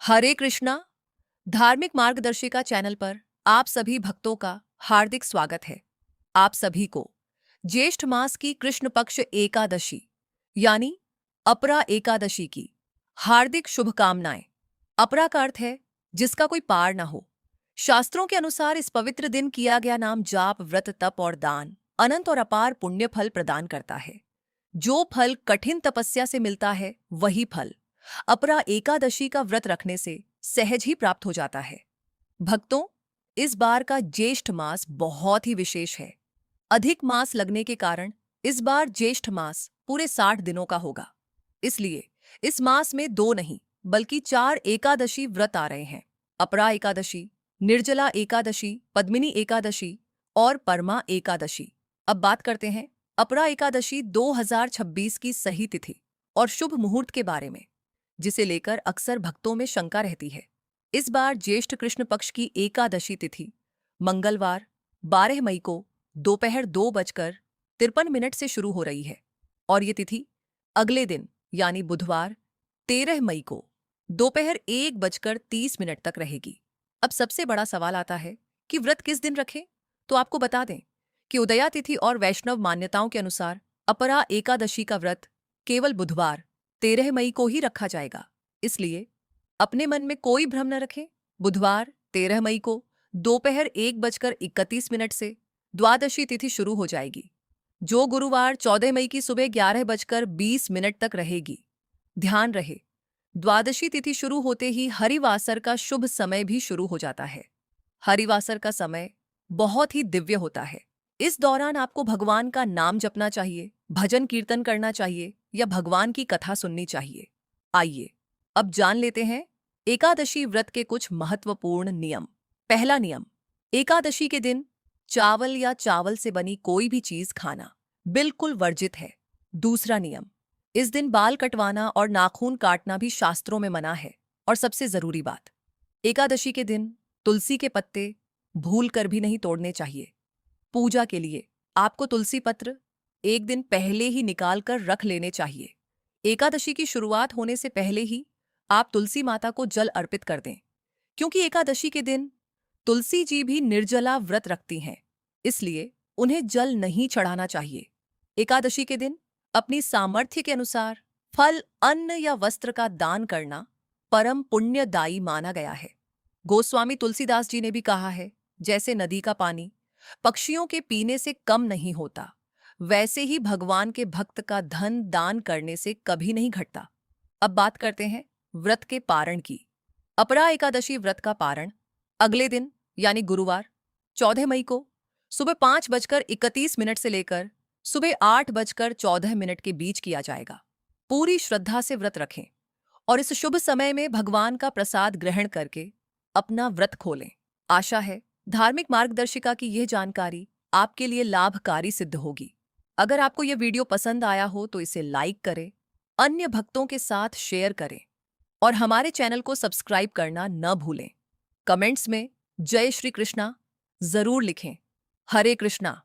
हरे कृष्णा धार्मिक मार्गदर्शिका चैनल पर आप सभी भक्तों का हार्दिक स्वागत है। आप सभी को ज्येष्ठ मास की कृष्ण पक्ष एकादशी यानी अपरा एकादशी की हार्दिक शुभकामनाएं। अपरा का अर्थ है जिसका कोई पार ना हो। शास्त्रों के अनुसार इस पवित्र दिन किया गया नाम जाप, व्रत, तप और दान अनंत और अपार पुण्य फल प्रदान करता है। जो फल कठिन तपस्या से मिलता है वही फल अपरा एकादशी का व्रत रखने से सहज ही प्राप्त हो जाता है। भक्तों, इस बार का ज्येष्ठ मास बहुत ही विशेष है। अधिक मास लगने के कारण इस बार ज्येष्ठ मास पूरे 60 दिनों का होगा। इसलिए इस मास में 2 नहीं बल्कि 4 एकादशी व्रत आ रहे हैं। अपरा एकादशी, निर्जला एकादशी, पद्मिनी एकादशी और परमा एकादशी। अब बात करते हैं अपरा एकादशी 2026 की सही तिथि और शुभ मुहूर्त के बारे में, जिसे लेकर अक्सर भक्तों में शंका रहती है। इस बार ज्येष्ठ कृष्ण पक्ष की एकादशी तिथि मंगलवार 12 मई को दोपहर 2:53 से शुरू हो रही है और ये तिथि अगले दिन यानी बुधवार 13 मई को दोपहर 1:30 तक रहेगी। अब सबसे बड़ा सवाल आता है कि व्रत किस दिन रखें? तो आपको बता दें कि उदया तिथि और वैष्णव मान्यताओं के अनुसार अपरा एकादशी का व्रत केवल बुधवार 13 मई को ही रखा जाएगा। इसलिए अपने मन में कोई भ्रम न रखें। बुधवार 13 मई को दोपहर 1:31 से द्वादशी तिथि शुरू हो जाएगी, जो गुरुवार 14 मई की सुबह 11:20 तक रहेगी। ध्यान रहे, द्वादशी तिथि शुरू होते ही हरिवासर का शुभ समय भी शुरू हो जाता है। हरिवासर का समय बहुत ही दिव्य होता है। इस दौरान आपको भगवान का नाम जपना चाहिए, भजन कीर्तन करना चाहिए या भगवान की कथा सुननी चाहिए। आइए अब जान लेते हैं एकादशी व्रत के कुछ महत्वपूर्ण नियम। पहला नियम, एकादशी के दिन चावल या चावल से बनी कोई भी चीज खाना बिल्कुल वर्जित है। दूसरा नियम, इस दिन बाल कटवाना और नाखून काटना भी शास्त्रों में मना है। और सबसे जरूरी बात, एकादशी के दिन तुलसी के पत्ते भूल कर भी नहीं तोड़ने चाहिए। पूजा के लिए आपको तुलसी पत्र एक दिन पहले ही निकाल कर रख लेने चाहिए। एकादशी की शुरुआत होने से पहले ही आप तुलसी माता को जल अर्पित कर दें, क्योंकि एकादशी के दिन तुलसी जी भी निर्जला व्रत रखती हैं, इसलिए उन्हें जल नहीं चढ़ाना चाहिए। एकादशी के दिन अपनी सामर्थ्य के अनुसार फल, अन्न या वस्त्र का दान करना परम पुण्यदायी माना गया है। गोस्वामी तुलसीदास जी ने भी कहा है, जैसे नदी का पानी पक्षियों के पीने से कम नहीं होता, वैसे ही भगवान के भक्त का धन दान करने से कभी नहीं घटता। अब बात करते हैं व्रत के पारण की। अपरा एकादशी व्रत का पारण अगले दिन यानी गुरुवार 14 मई को सुबह 5:31 से लेकर सुबह 8:14 के बीच किया जाएगा। पूरी श्रद्धा से व्रत रखें और इस शुभ समय में भगवान का प्रसाद ग्रहण करके अपना व्रत खोलें। आशा है धार्मिक मार्गदर्शिका की यह जानकारी आपके लिए लाभकारी सिद्ध होगी। अगर आपको यह वीडियो पसंद आया हो तो इसे लाइक करें, अन्य भक्तों के साथ शेयर करें और हमारे चैनल को सब्सक्राइब करना न भूलें। कमेंट्स में जय श्री कृष्णा जरूर लिखें। हरे कृष्णा।